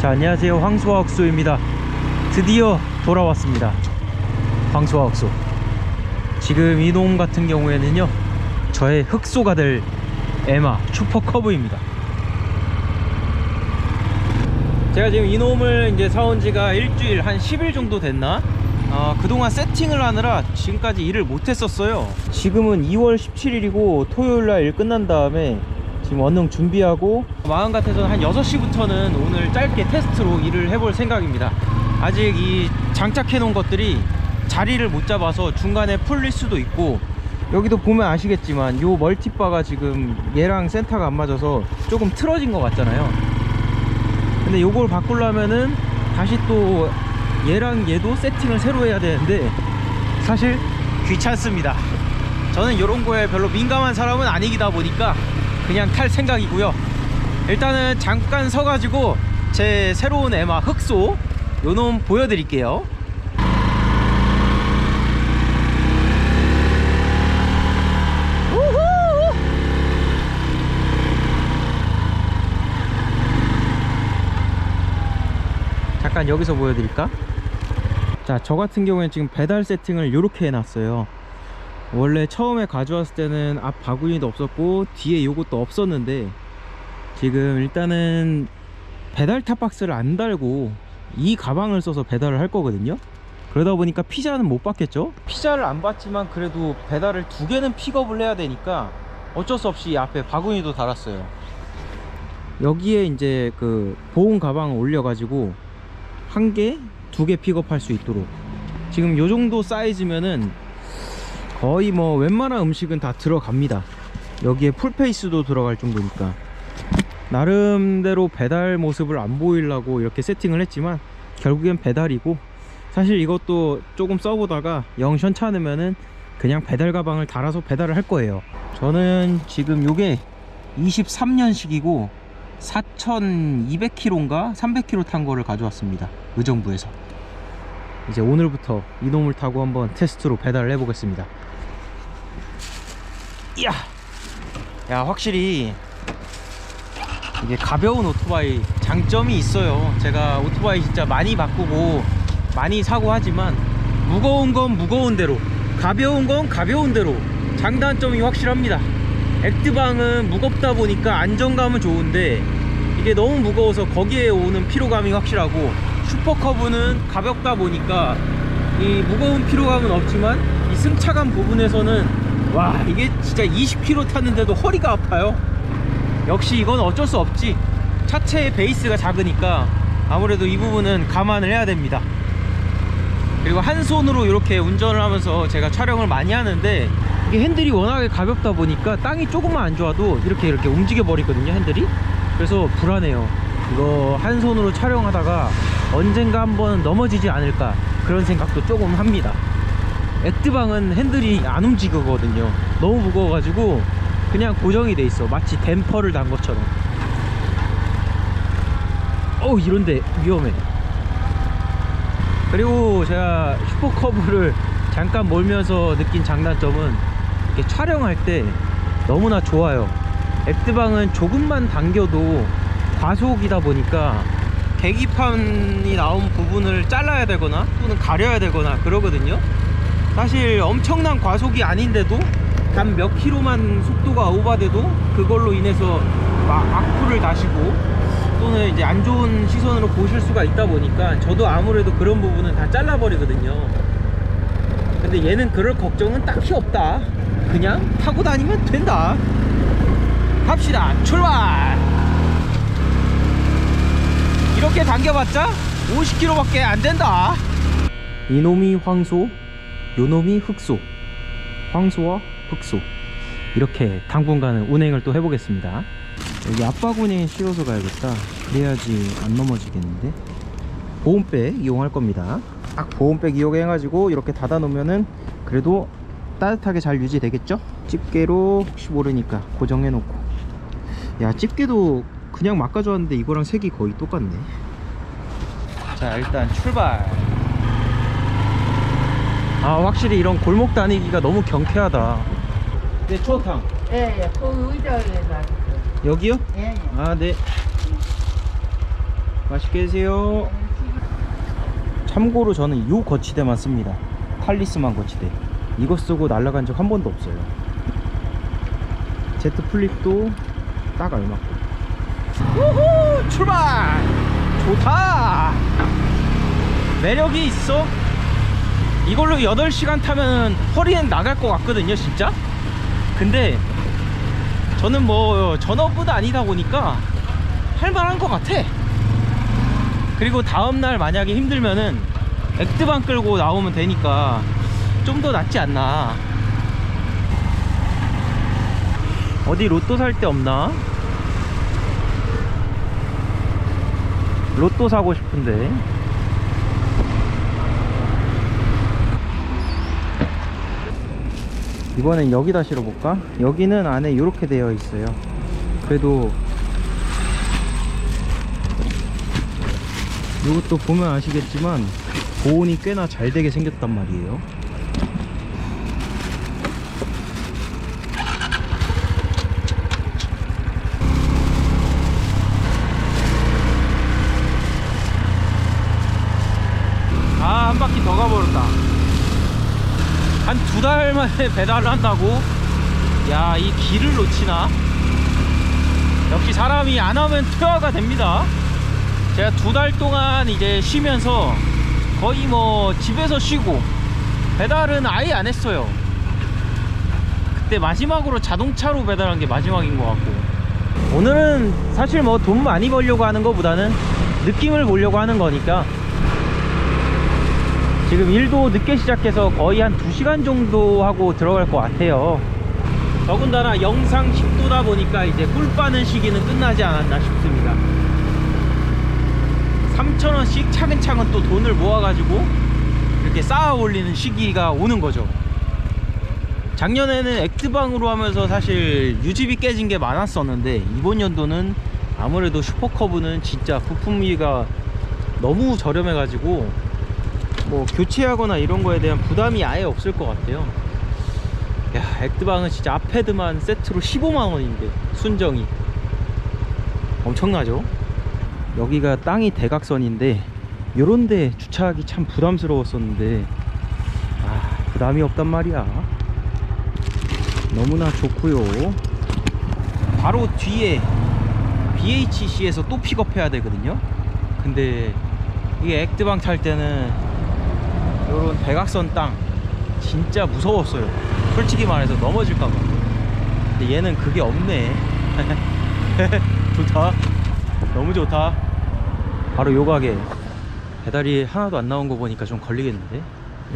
자, 안녕하세요. 황소와흑소입니다. 드디어 돌아왔습니다. 황소와흑소. 지금 이놈 같은 경우에는요, 저의 흑소가 될 에마 슈퍼커브입니다. 제가 지금 이놈을 이제 사온 지가 일주일, 한 10일 정도 됐나? 그동안 세팅을 하느라 지금까지 일을 못했었어요. 지금은 2월 17일이고 토요일날 일 끝난 다음에 지금 원룸 준비하고, 마음 같아서는 한 6시부터는 오늘 짧게 테스트로 일을 해볼 생각입니다. 아직 이 장착해 놓은 것들이 자리를 못 잡아서 중간에 풀릴 수도 있고, 여기도 보면 아시겠지만 요 멀티바가 지금 얘랑 센터가 안 맞아서 조금 틀어진 것 같잖아요. 근데 요걸 바꾸려면은 다시 또 얘랑 얘도 세팅을 새로 해야 되는데 사실 귀찮습니다. 저는 요런 거에 별로 민감한 사람은 아니기다 보니까 그냥 탈 생각이고요. 일단은 잠깐 서가지고 제 새로운 에마 흑소 요놈 보여드릴게요. 잠깐 여기서 보여드릴까? 자, 저 같은 경우에는 지금 배달 세팅을 이렇게 해놨어요. 원래 처음에 가져왔을 때는 앞 바구니도 없었고 뒤에 요것도 없었는데, 지금 일단은 배달 탑박스를 안 달고 이 가방을 써서 배달을 할 거거든요. 그러다 보니까 피자는 못 받겠죠. 피자를 안 받지만 그래도 배달을 2개는 픽업을 해야 되니까 어쩔 수 없이 앞에 바구니도 달았어요. 여기에 이제 그 보온 가방을 올려가지고 1개, 2개 픽업할 수 있도록. 지금 요 정도 사이즈면은 거의 뭐 웬만한 음식은 다 들어갑니다. 여기에 풀페이스도 들어갈 정도니까. 나름대로 배달 모습을 안 보이려고 이렇게 세팅을 했지만 결국엔 배달이고, 사실 이것도 조금 써보다가 영 시원찮으면은 그냥 배달 가방을 달아서 배달을 할 거예요. 저는 지금 요게 23년식이고 4200km인가 300km 탄 거를 가져왔습니다. 의정부에서. 이제 오늘부터 이놈을 타고 한번 테스트로 배달을 해 보겠습니다. 이야, 야, 확실히 이게 가벼운 오토바이 장점이 있어요. 제가 오토바이 진짜 많이 바꾸고 많이 사고 하지만 무거운 건 무거운 대로, 가벼운 건 가벼운 대로 장단점이 확실합니다. 액드방은 무겁다 보니까 안정감은 좋은데 이게 너무 무거워서 거기에 오는 피로감이 확실하고, 슈퍼커브는 가볍다 보니까 이 무거운 피로감은 없지만 이 승차감 부분에서는 와, 이게 진짜 20km 탔는데도 허리가 아파요. 역시 이건 어쩔 수 없지. 차체의 베이스가 작으니까 아무래도 이 부분은 감안을 해야 됩니다. 그리고 한 손으로 이렇게 운전을 하면서 제가 촬영을 많이 하는데, 이게 핸들이 워낙에 가볍다 보니까 땅이 조금만 안 좋아도 이렇게 움직여 버리거든요, 핸들이. 그래서 불안해요. 이거 한 손으로 촬영하다가 언젠가 한번 넘어지지 않을까, 그런 생각도 조금 합니다. 액드방은 핸들이 안 움직이거든요. 너무 무거워가지고 그냥 고정이 돼 있어. 마치 댐퍼를 단 것처럼. 이런데 위험해. 그리고 제가 슈퍼커브를 잠깐 몰면서 느낀 장단점은 이렇게 촬영할 때 너무나 좋아요. 액드방은 조금만 당겨도 과속이다 보니까 계기판이 나온 부분을 잘라야 되거나 또는 가려야 되거나 그러거든요. 사실 엄청난 과속이 아닌데도 단 몇 킬로만 속도가 오버돼도 그걸로 인해서 막 악플을 다시고 또는 이제 안 좋은 시선으로 보실 수가 있다 보니까 저도 아무래도 그런 부분은 다 잘라버리거든요. 근데 얘는 그럴 걱정은 딱히 없다. 그냥 타고 다니면 된다. 갑시다. 출발! 이렇게 당겨봤자 50km 밖에 안 된다. 이놈이 황소, 요놈이 흑소. 황소와 흑소. 이렇게 당분간은 운행을 또 해보겠습니다. 여기 앞바구니에 실어서 가야겠다. 그래야지 안 넘어지겠는데. 보온백 이용할 겁니다. 딱 보온백 이용해가지고 이렇게 닫아 놓으면은 그래도 따뜻하게 잘 유지되겠죠? 집게로 혹시 모르니까 고정해 놓고. 야, 집게도 그냥 막 가져왔는데 이거랑 색이 거의 똑같네. 자, 일단 출발. 확실히 이런 골목 다니기가 너무 경쾌하다. 네, 추어탕. 예, 예. 그 의자에서 여기요? 예, 예. 네. 맛있게 드세요. 참고로 저는 이 거치대만 씁니다. 탈리스만 거치대. 이거 쓰고 날아간 적 한 번도 없어요. 제트 플립도 딱 알맞고. 우후! 출발! 좋다! 매력이 있어. 이걸로 8시간 타면 허리는 나갈 것 같거든요 진짜. 근데 저는 뭐 전업은 아니다 보니까 할만한 것 같아. 그리고 다음날 만약에 힘들면은 액드방 끌고 나오면 되니까 좀 더 낫지 않나. 어디 로또 살 데 없나? 로또 사고 싶은데. 이번엔 여기다 실어볼까? 여기는 안에 이렇게 되어 있어요. 그래도 이것도 보면 아시겠지만 보온이 꽤나 잘 되게 생겼단 말이에요. 아, 한 바퀴 더 가버렸다. 한 2달 만에 배달을 한다고? 야, 이 길을 놓치나? 역시 사람이 안 하면 퇴화가 됩니다. 제가 2달 동안 이제 쉬면서 거의 뭐 집에서 쉬고 배달은 아예 안 했어요. 그때 마지막으로 자동차로 배달한 게 마지막인 것 같고. 오늘은 사실 뭐 돈 많이 벌려고 하는 것보다는 느낌을 보려고 하는 거니까. 지금 일도 늦게 시작해서 거의 한 2시간 정도 하고 들어갈 것 같아요. 더군다나 영상 10도다 보니까 이제 꿀 빠는 시기는 끝나지 않았나 싶습니다. 3,000원씩 차근차근 또 돈을 모아가지고 이렇게 쌓아 올리는 시기가 오는 거죠. 작년에는 액드방으로 하면서 사실 유지비 깨진 게 많았었는데 이번 연도는 아무래도 슈퍼커브는 진짜 부품비가 너무 저렴해가지고 뭐 교체하거나 이런 거에 대한 부담이 아예 없을 것 같아요. 야, 액드방은 진짜 앞헤드만 세트로 15만원인데 순정이 엄청나죠. 여기가 땅이 대각선인데 요런데 주차하기 참 부담스러웠었는데 부담이 없단 말이야. 너무나 좋고요. 바로 뒤에 BHC에서 또 픽업해야 되거든요. 근데 이게 액드방 탈 때는 요런 대각선 땅 진짜 무서웠어요. 솔직히 말해서 넘어질까봐. 근데 얘는 그게 없네. 좋다. 너무 좋다. 바로 요 가게 배달이 하나도 안 나온 거 보니까 좀 걸리겠는데.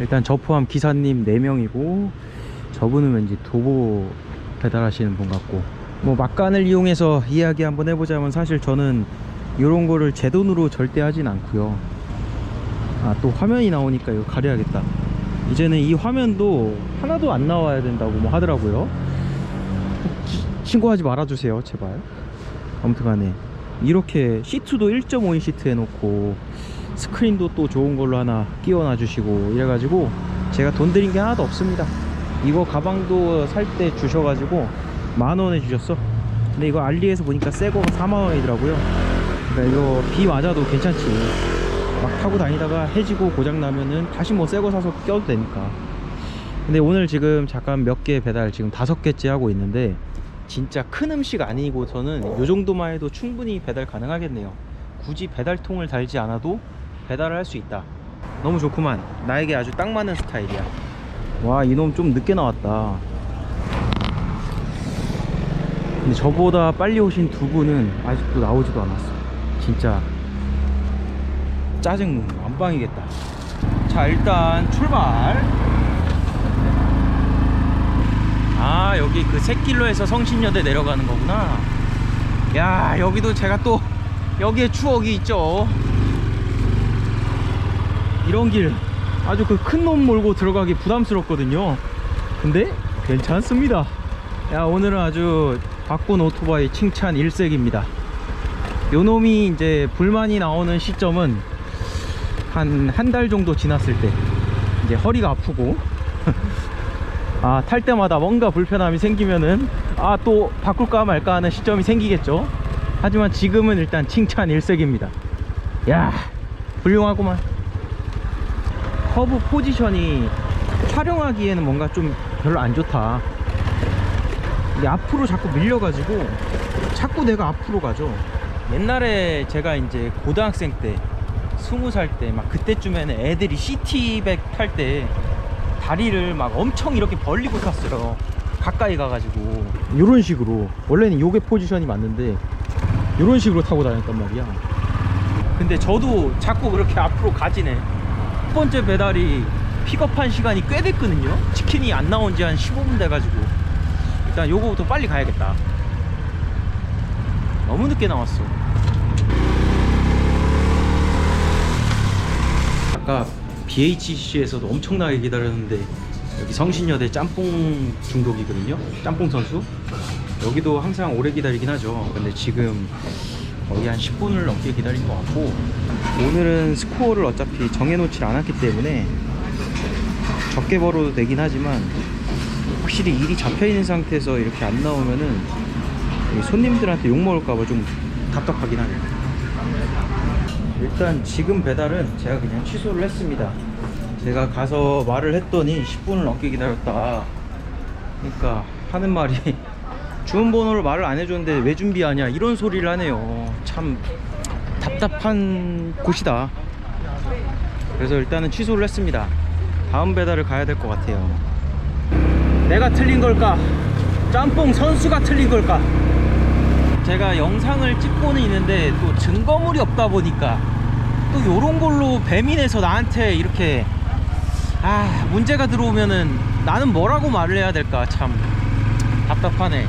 일단 저 포함 기사님 4명이고 저분은 왠지 도보 배달하시는 분 같고, 뭐 막간을 이용해서 이야기 한번 해보자면 사실 저는 요런 거를 제 돈으로 절대 하진 않고요. 또 화면이 나오니까 이거 가려야겠다. 이제는 이 화면도 하나도 안 나와야 된다고 뭐 하더라고요. 신고하지 말아주세요 제발. 아무튼간에 이렇게 시트도 1.5인 시트 해놓고 스크린도 또 좋은 걸로 하나 끼워놔 주시고 이래가지고 제가 돈 들인 게 하나도 없습니다. 이거 가방도 살 때 주셔가지고 10,000원에 주셨어. 근데 이거 알리에서 보니까 새거가 40,000원이더라고요 그러니까 이거 비 맞아도 괜찮지. 막 타고 다니다가 해지고 고장나면은 다시 뭐 새거 사서 껴도 되니까. 근데 오늘 지금 잠깐 몇 개 배달 지금 5개째 하고 있는데 진짜 큰 음식 아니고서는 요 정도만 해도 충분히 배달 가능하겠네요. 굳이 배달통을 달지 않아도 배달을 할 수 있다. 너무 좋구만. 나에게 아주 딱 맞는 스타일이야. 와, 이놈 좀 늦게 나왔다. 근데 저보다 빨리 오신 두 분은 아직도 나오지도 않았어. 진짜 짜증 안방이겠다. 자, 일단 출발. 여기 그 새길로에서 성신여대 내려가는 거구나. 야, 여기도 제가 또 여기에 추억이 있죠. 이런 길 아주 그 큰 놈 몰고 들어가기 부담스럽거든요. 근데 괜찮습니다. 야, 오늘은 아주 바꾼 오토바이 칭찬 일색입니다. 요 놈이 이제 불만이 나오는 시점은 한 달 정도 지났을 때 이제 허리가 아프고 탈 때마다 뭔가 불편함이 생기면은 또 바꿀까 말까 하는 시점이 생기겠죠. 하지만 지금은 일단 칭찬 일색입니다. 야, 훌륭하구만. 커브 포지션이 촬영하기에는 뭔가 좀 별로 안 좋다. 이게 앞으로 자꾸 밀려가지고 자꾸 내가 앞으로 가죠. 옛날에 제가 이제 고등학생 때 20살 때 막 그때쯤에는 애들이 시티백 탈 때 다리를 막 엄청 이렇게 벌리고 탔어요. 가까이 가가지고 이런 식으로. 원래는 요게 포지션이 맞는데 이런 식으로 타고 다녔단 말이야. 근데 저도 자꾸 그렇게 앞으로 가지네. 첫 번째 배달이 픽업한 시간이 꽤 됐거든요. 치킨이 안 나온 지 한 15분 돼가지고 일단 요거부터 빨리 가야겠다. 너무 늦게 나왔어. 아까 BHC에서도 엄청나게 기다렸는데 여기 성신여대 짬뽕 중독이거든요. 짬뽕 선수. 여기도 항상 오래 기다리긴 하죠. 근데 지금 거의 한 10분을 넘게 기다린 것 같고, 오늘은 스코어를 어차피 정해놓질 않았기 때문에 적게 벌어도 되긴 하지만 확실히 일이 잡혀있는 상태에서 이렇게 안 나오면은 손님들한테 욕먹을까봐 좀 답답하긴 하네요. 일단 지금 배달은 제가 그냥 취소를 했습니다. 제가 가서 말을 했더니 10분을 넘게 기다렸다. 그러니까 하는 말이 주문번호를 말을 안 해줬는데 왜 준비하냐 이런 소리를 하네요. 참 답답한 곳이다. 그래서 일단은 취소를 했습니다. 다음 배달을 가야 될 것 같아요. 내가 틀린 걸까? 짬뽕 선수가 틀린 걸까? 제가 영상을 찍고는 있는데 또 증거물이 없다 보니까 또 요런 걸로 배민해서 나한테 이렇게 문제가 들어오면은 나는 뭐라고 말을 해야 될까? 참 답답하네.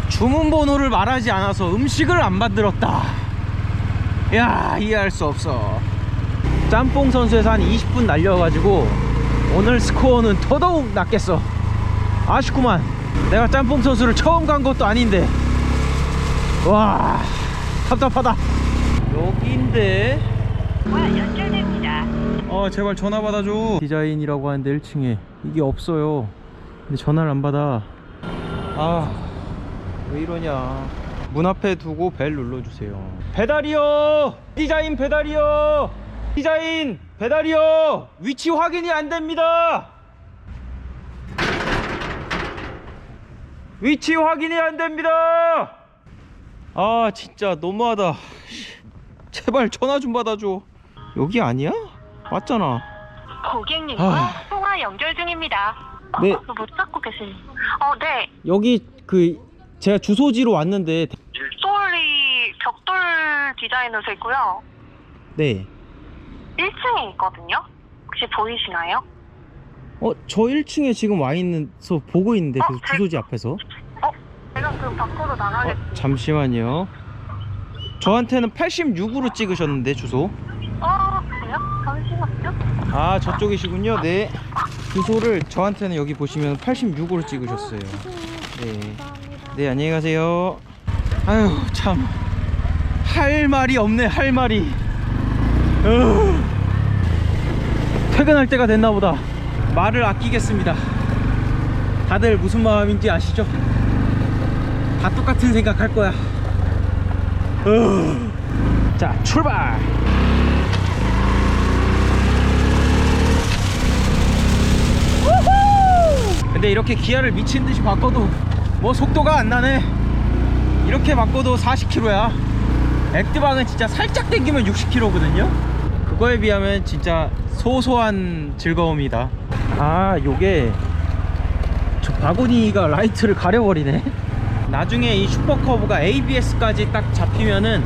주문번호를 말하지 않아서 음식을 안 만들었다. 야, 이해할 수 없어. 짬뽕 선수에서 한 20분 날려가지고 오늘 스코어는 더더욱 낮겠어. 아쉽구만. 내가 짬뽕 선수를 처음 간 것도 아닌데. 와, 답답하다. 여기인데. 연결됩니다. 제발 전화 받아줘. 디자인이라고 하는데 1층에 이게 없어요. 근데 전화를 안 받아. 왜 이러냐. 문 앞에 두고 벨 눌러주세요. 배달이요. 디자인 배달이요. 디자인 배달이요. 위치 확인이 안 됩니다. 위치 확인이 안 됩니다. 진짜 너무하다. 제발 전화 좀 받아줘. 여기 아니야? 맞잖아. 고객님과 통화 연결 중입니다. 네. 못 찾고 계시네. 네. 여기 제가 주소지로 왔는데. 솔리 벽돌 디자인으로 돼 있고요. 네. 1층에 있거든요. 혹시 보이시나요? 저 1층에 지금 와 있는서 보고 있는데 그 주소지 앞에서. 제가 지금 밖으로 나가겠습니다. 잠시만요. 저한테는 86으로 찍으셨는데 주소. 그래요? 잠시만요. 저쪽이시군요. 네. 주소를 저한테는 여기 보시면 86으로 찍으셨어요. 네. 네, 안녕히 가세요. 아유, 참. 할 말이 없네, 할 말이. 퇴근할 때가 됐나 보다. 말을 아끼겠습니다. 다들 무슨 마음인지 아시죠? 다 똑같은 생각 할 거야. 자, 출발! 근데 이렇게 기아를 미친듯이 바꿔도 뭐 속도가 안 나네. 이렇게 바꿔도 40km야. 액드방은 진짜 살짝 당기면 60km거든요. 그거에 비하면 진짜 소소한 즐거움이다. 요게 저 바구니가 라이트를 가려버리네. 나중에 이 슈퍼커브가 ABS까지 딱 잡히면은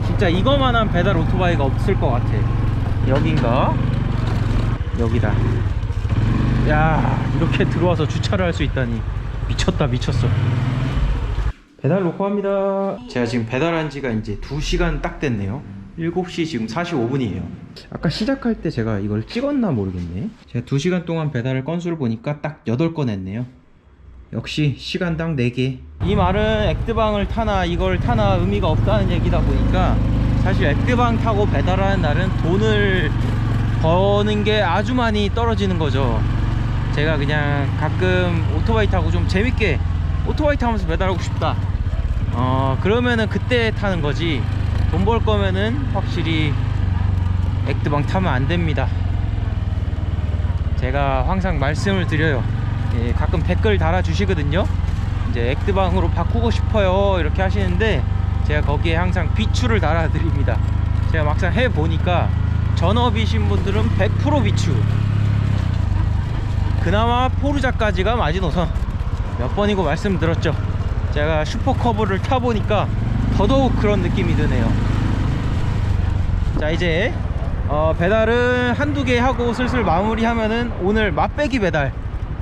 진짜 이거만한 배달 오토바이가 없을 것 같아. 여긴가? 여기다. 야, 이렇게 들어와서 주차를 할 수 있다니 미쳤다, 미쳤어. 배달 놓고 합니다. 제가 지금 배달한 지가 이제 2시간 딱 됐네요. 7시 지금 45분이에요 아까 시작할 때 제가 이걸 찍었나 모르겠네. 제가 2시간 동안 배달을 건수를 보니까 딱 8건 했네요. 역시 시간당 4개. 이 말은 액드방을 타나 이걸 타나 의미가 없다는 얘기다 보니까 사실 액드방 타고 배달하는 날은 돈을 버는 게 아주 많이 떨어지는 거죠. 제가 그냥 가끔 오토바이 타고 좀 재밌게 오토바이 타면서 배달하고 싶다, 그러면은 그때 타는 거지. 돈 벌 거면은 확실히 액드방 타면 안 됩니다. 제가 항상 말씀을 드려요. 예, 가끔 댓글 달아주시거든요. 이제 액드방으로 바꾸고 싶어요 이렇게 하시는데 제가 거기에 항상 비추를 달아드립니다. 제가 막상 해보니까 전업이신 분들은 100% 비추. 그나마 포르자까지가 마지노선. 몇 번이고 말씀드렸죠. 제가 슈퍼커브를 타보니까 더더욱 그런 느낌이 드네요. 자, 이제 배달은 한두 개 하고 슬슬 마무리하면은 오늘 맛배기 배달,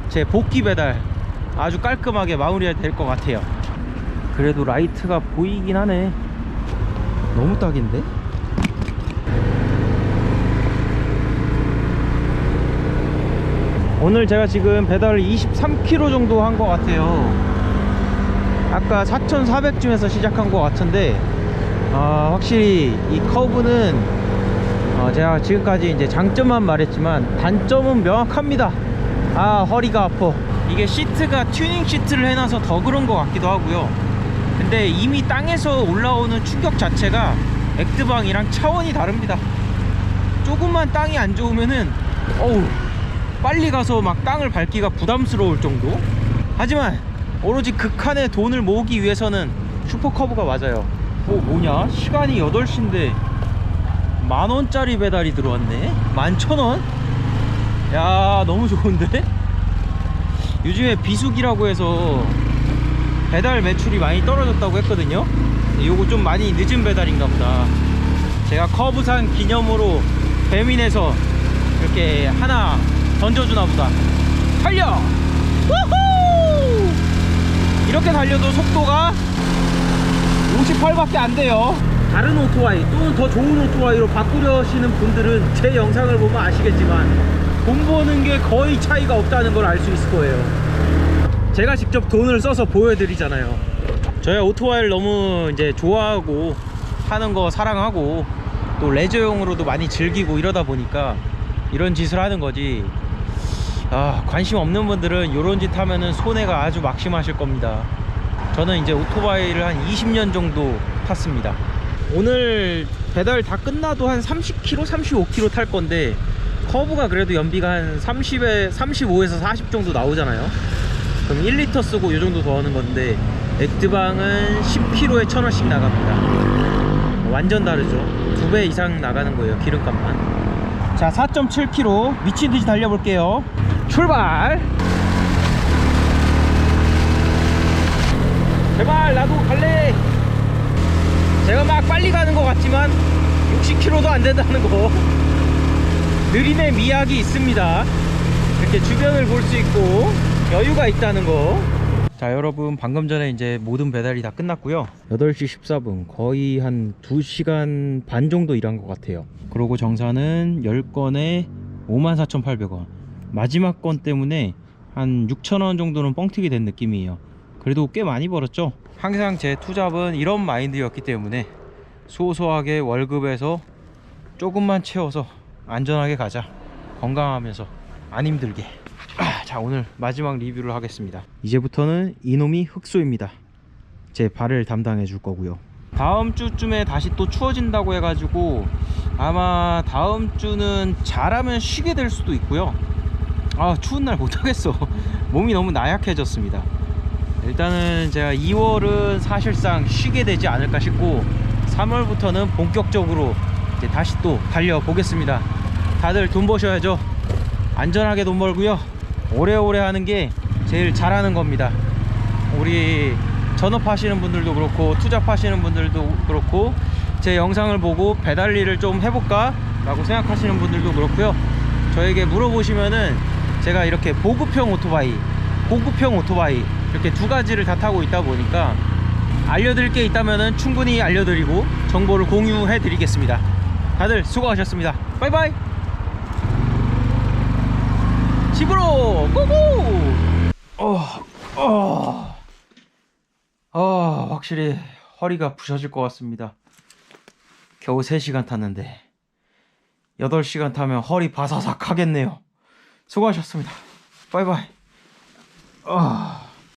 제 복귀 배달 아주 깔끔하게 마무리가 될 것 같아요. 그래도 라이트가 보이긴 하네. 너무 딱인데? 오늘 제가 지금 배달을 23km 정도 한 것 같아요. 아까 4,400쯤에서 시작한 것 같은데 확실히 이 커브는 제가 지금까지 이제 장점만 말했지만 단점은 명확합니다. 허리가 아파. 이게 시트가 튜닝 시트를 해놔서 더 그런 것 같기도 하고요. 근데 이미 땅에서 올라오는 충격 자체가 액드방이랑 차원이 다릅니다. 조금만 땅이 안 좋으면은 빨리 가서 막 땅을 밟기가 부담스러울 정도. 하지만 오로지 극한의 돈을 모으기 위해서는 슈퍼커브가 맞아요. 뭐냐, 시간이 8시인데 만원짜리 배달이 들어왔네. 11,000원? 야, 너무 좋은데? 요즘에 비수기라고 해서 배달 매출이 많이 떨어졌다고 했거든요. 요거 좀 많이 늦은 배달인가 보다. 제가 커브산 기념으로 배민에서 이렇게 하나 던져주나 보다. 달려! 우후! 이렇게 달려도 속도가 58밖에 안 돼요. 다른 오토바이 또는 더 좋은 오토바이로 바꾸려시는 분들은 제 영상을 보면 아시겠지만 돈 버는 게 거의 차이가 없다는 걸 알 수 있을 거예요. 제가 직접 돈을 써서 보여드리잖아요. 저야 오토바이를 너무 이제 좋아하고 하는 거 사랑하고 또 레저용으로도 많이 즐기고 이러다 보니까 이런 짓을 하는 거지. 관심 없는 분들은 이런 짓 하면은 손해가 아주 막심하실 겁니다. 저는 이제 오토바이를 한 20년 정도 탔습니다. 오늘 배달 다 끝나도 한 30km, 35km 탈 건데 커브가 그래도 연비가 한 35에서 40 정도 나오잖아요. 그럼 1리터 쓰고 이 정도 더 하는 건데 액드방은 10km에 1,000원씩 나갑니다. 완전 다르죠. 2배 이상 나가는 거예요, 기름값만. 자, 4.7km 미친듯이 달려볼게요. 출발! 제발 나도 갈래. 제가 막 빨리 가는 것 같지만 60km도 안 된다는 거. 느림의 미학이 있습니다. 이렇게 주변을 볼 수 있고 여유가 있다는 거. 자, 여러분, 방금 전에 이제 모든 배달이 다 끝났고요. 8시 14분, 거의 한 2시간 반 정도 일한 것 같아요. 그러고 정산은 10건에 54,800원. 마지막 건 때문에 한 6,000원 정도는 뻥튀기 된 느낌이에요. 그래도 꽤 많이 벌었죠. 항상 제 투잡은 이런 마인드였기 때문에 소소하게 월급에서 조금만 채워서 안전하게 가자. 건강하면서 안 힘들게. 자, 오늘 마지막 리뷰를 하겠습니다. 이제부터는 이놈이 흑소입니다. 제 발을 담당해 줄 거고요. 다음 주쯤에 다시 또 추워진다고 해가지고 아마 다음 주는 잘하면 쉬게 될 수도 있고요. 추운 날 못하겠어. 몸이 너무 나약해졌습니다. 일단은 제가 2월은 사실상 쉬게 되지 않을까 싶고 3월부터는 본격적으로 이제 다시 또 달려보겠습니다. 다들 돈 버셔야죠. 안전하게 돈 벌고요. 오래오래 하는 게 제일 잘하는 겁니다. 우리 전업하시는 분들도 그렇고 투잡하시는 분들도 그렇고 제 영상을 보고 배달 일을 좀 해볼까 라고 생각하시는 분들도 그렇고요. 저에게 물어보시면은 제가 이렇게 보급형 오토바이, 고급형 오토바이 이렇게 두 가지를 다 타고 있다 보니까 알려드릴 게 있다면은 충분히 알려드리고 정보를 공유해 드리겠습니다. 다들 수고하셨습니다. 바이바이. 집으로 고고. 확실히 허리가 부셔질 것 같습니다. 겨우 3시간 탔는데 8시간 타면 허리 바사삭 하겠네요. 수고하셨습니다. 바이바이.